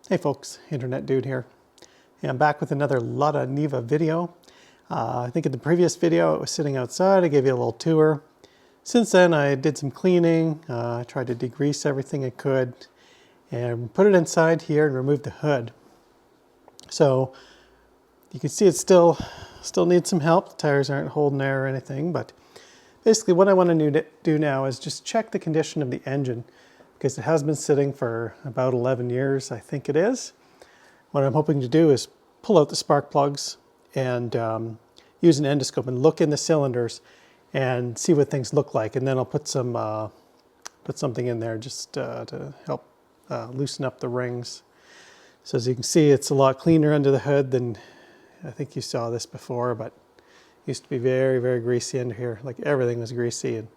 Hey folks, Internet Dude here. And I'm back with another Lada Niva video. I think in the previous video it was sitting outside, I gave you a little tour. Since then I did some cleaning, I tried to degrease everything I could and put it inside here and remove the hood. So you can see it still needs some help. The tires aren't holding air or anything, but basically what I want to do now is just check the condition of the engine, because it has been sitting for about 11 years, I think it is. What I'm hoping to do is pull out the spark plugs and use an endoscope and look in the cylinders and see what things look like. And then I'll put something in there just to help loosen up the rings. So as you can see, it's a lot cleaner under the hood than, I think you saw this before, but it used to be very, very greasy under here. Like everything was greasy, and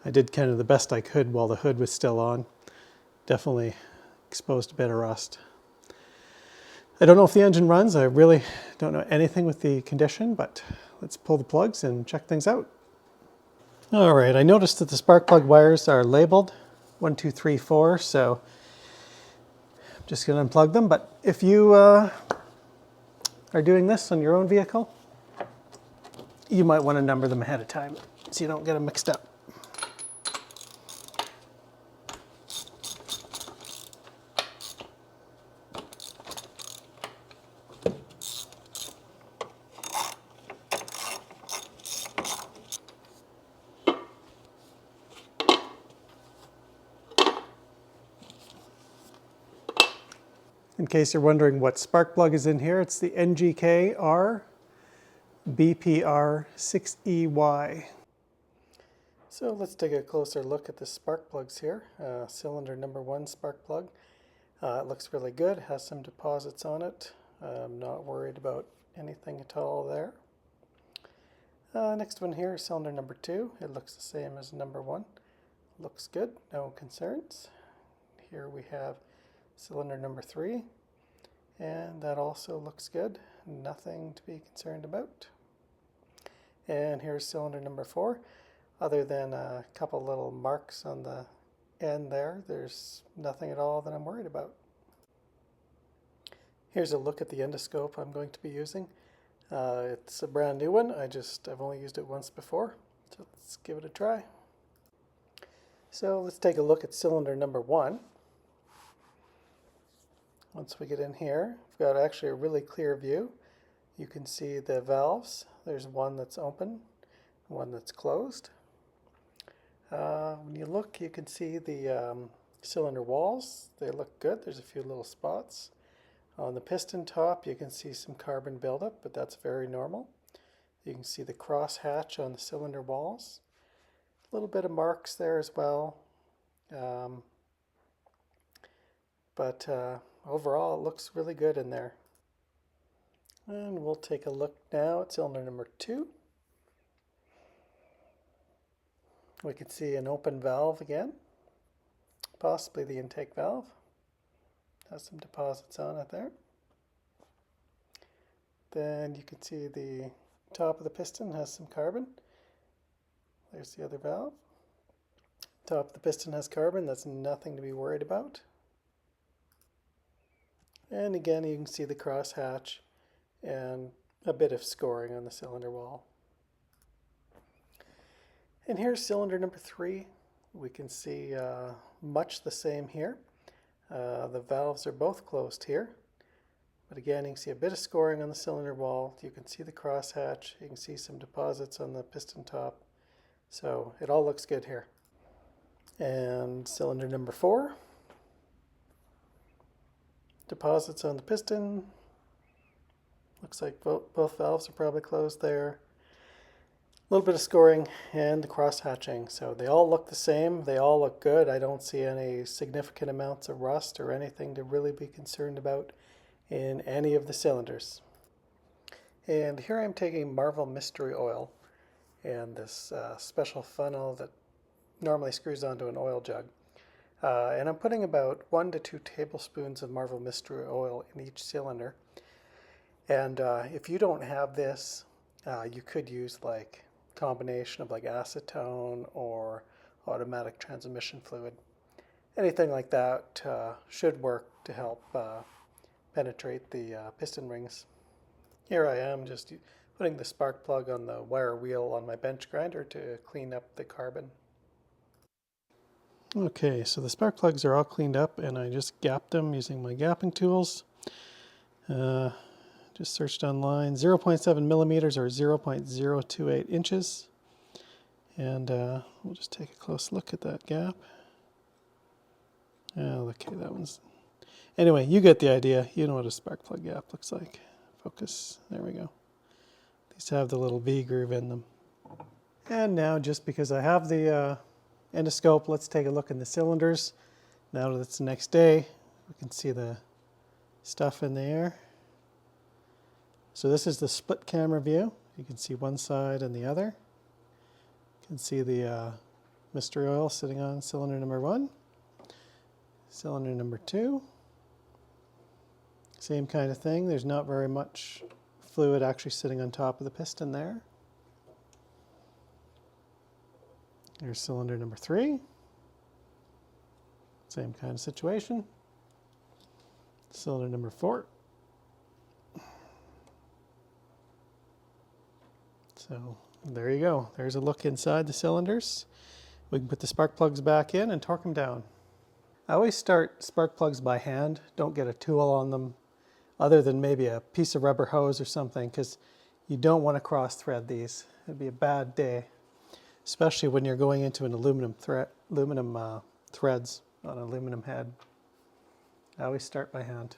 I did kind of the best I could while the hood was still on. Definitely exposed a bit of rust. I don't know if the engine runs. I really don't know anything with the condition, but let's pull the plugs and check things out. All right, I noticed that the spark plug wires are labeled 1, 2, 3, 4, so I'm just going to unplug them. But if you are doing this on your own vehicle, you might want to number them ahead of time so you don't get them mixed up. In case you're wondering what spark plug is in here, it's the NGK-R BPR6EY. So let's take a closer look at the spark plugs here. Cylinder number 1 spark plug. It looks really good, has some deposits on it. I'm not worried about anything at all there. Next one here is cylinder number 2. It looks the same as number 1. Looks good, no concerns. Here we have cylinder number 3, and that also looks good, nothing to be concerned about. And here's cylinder number 4. Other than a couple little marks on the end there, there's nothing at all that I'm worried about. Here's a look at the endoscope I'm going to be using. It's a brand new one. I've only used it once before, so let's give it a try. So let's take a look at cylinder number 1. Once we get in here, we've got actually a really clear view. You can see the valves. There's one that's open, one that's closed. When you look, you can see the cylinder walls. They look good. There's a few little spots. On the piston top, you can see some carbon buildup, but that's very normal. You can see the cross hatch on the cylinder walls. A little bit of marks there as well. Overall, it looks really good in there. And we'll take a look now at cylinder number 2. We can see an open valve again, possibly the intake valve. Has some deposits on it there. Then you can see the top of the piston has some carbon. There's the other valve. Top of the piston has carbon. That's nothing to be worried about. And again, you can see the cross hatch and a bit of scoring on the cylinder wall. And here's cylinder number 3. We can see much the same here. The valves are both closed here. But again, you can see a bit of scoring on the cylinder wall. You can see the cross hatch. You can see some deposits on the piston top. So it all looks good here. And cylinder number 4. Deposits on the piston. Looks like both valves are probably closed there. A little bit of scoring and the cross hatching. So they all look the same. They all look good. I don't see any significant amounts of rust or anything to really be concerned about in any of the cylinders. And here I'm taking Marvel Mystery Oil and this special funnel that normally screws onto an oil jug. And I'm putting about 1 to 2 tablespoons of Marvel Mystery Oil in each cylinder. And if you don't have this, you could use like a combination of like acetone or automatic transmission fluid. Anything like that should work to help penetrate the piston rings. Here I am just putting the spark plug on the wire wheel on my bench grinder to clean up the carbon. Okay, so the spark plugs are all cleaned up and I just gapped them using my gapping tools. Just searched online, 0.7 millimeters or 0.028 inches. And we'll just take a close look at that gap. Oh, okay, that one's... Anyway, you get the idea. You know what a spark plug gap looks like. Focus, there we go. These have the little V groove in them. And now, just because I have the endoscope, let's take a look in the cylinders. Now that it's the next day, we can see the stuff in the air. So this is the split camera view. You can see one side and the other. You can see the mystery oil sitting on cylinder number 1. Cylinder number 2. Same kind of thing. There's not very much fluid actually sitting on top of the piston there. Here's cylinder number 3. Same kind of situation. Cylinder number 4. So there you go. There's a look inside the cylinders. We can put the spark plugs back in and torque them down. I always start spark plugs by hand. Don't get a tool on them other than maybe a piece of rubber hose or something, because you don't want to cross thread these. It'd be a bad day, especially when you're going into an aluminum threads on an aluminum head. I always start by hand.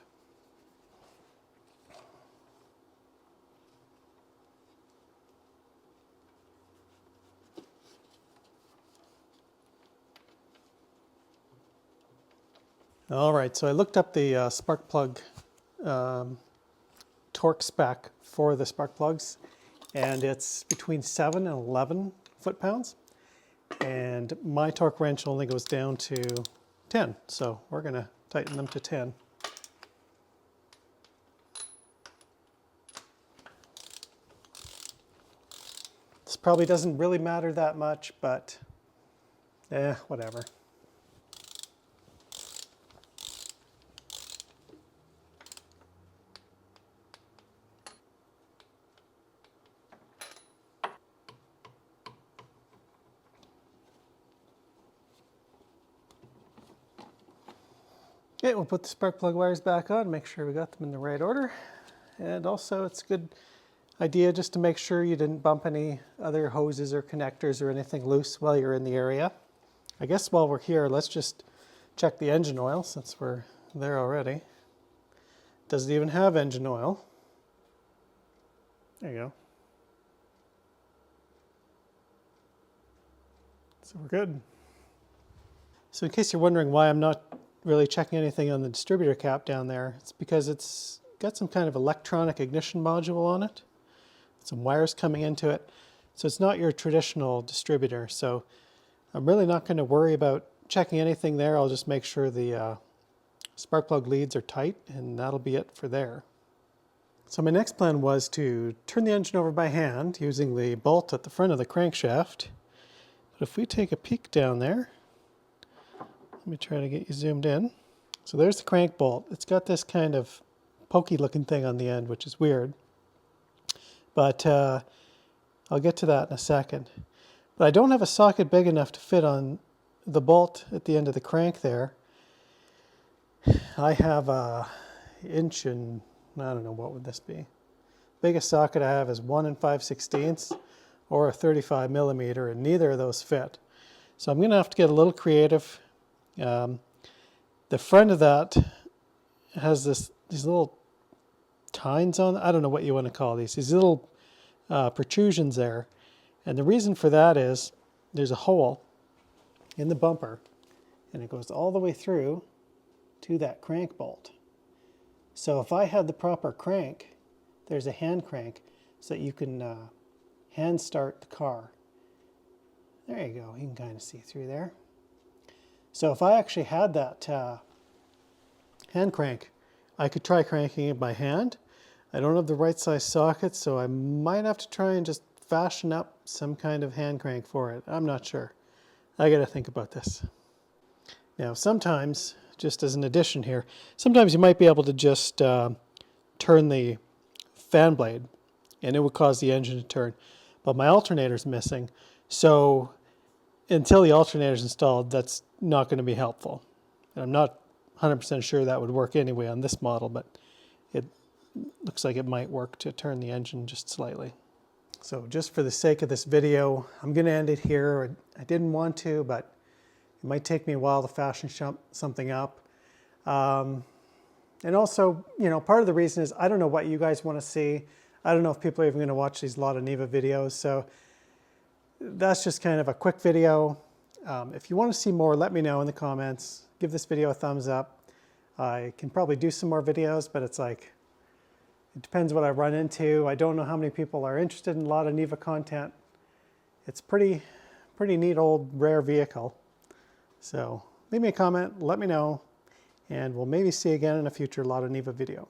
All right, so I looked up the spark plug torque spec for the spark plugs, and it's between 7 and 11 foot-pounds. And my torque wrench only goes down to 10, so we're going to tighten them to 10. This probably doesn't really matter that much, but whatever. Okay, we'll put the spark plug wires back on, make sure we got them in the right order. And also it's a good idea just to make sure you didn't bump any other hoses or connectors or anything loose while you're in the area. I guess while we're here, let's just check the engine oil since we're there already. Doesn't even have engine oil. There you go. So we're good. So in case you're wondering why I'm not really checking anything on the distributor cap down there, it's because it's got some kind of electronic ignition module on it. Some wires coming into it. So it's not your traditional distributor. So I'm really not going to worry about checking anything there. I'll just make sure the spark plug leads are tight, and that'll be it for there. So my next plan was to turn the engine over by hand using the bolt at the front of the crankshaft. But if we take a peek down there, let me try to get you zoomed in. So there's the crank bolt. It's got this kind of pokey looking thing on the end, which is weird. But I'll get to that in a second. But I don't have a socket big enough to fit on the bolt at the end of the crank there. I have a inch and, I don't know, what would this be? Biggest socket I have is 1 5/16 or a 35 millimeter, and neither of those fit. So I'm going to have to get a little creative. The front of that has these little tines on, I don't know what you want to call these little protrusions there. And the reason for that is there's a hole in the bumper and it goes all the way through to that crank bolt. So if I had the proper crank, there's a hand crank so that you can hand start the car. There you go, you can kind of see through there. So if I actually had that hand crank, I could try cranking it by hand. I don't have the right size socket, so I might have to try and just fashion up some kind of hand crank for it. I'm not sure. I gotta think about this. Now sometimes, just as an addition here. Sometimes you might be able to just turn the fan blade and it would cause the engine to turn. But my alternator's missing, so until the alternator's installed, that's not going to be helpful. And I'm not 100% sure that would work anyway on this model, but it looks like it might work to turn the engine just slightly. So just for the sake of this video, I'm going to end it here. I didn't want to, but it might take me a while to fashion something up. And also, you know, part of the reason is I don't know what you guys want to see. I don't know if people are even going to watch these Lada Niva videos. So that's just kind of a quick video. If you want to see more, let me know in the comments. Give this video a thumbs up. I can probably do some more videos, but it's like, it depends what I run into. I don't know how many people are interested in Lada Niva content. It's pretty neat old rare vehicle. So leave me a comment, let me know, and we'll maybe see you again in a future Lada Niva video.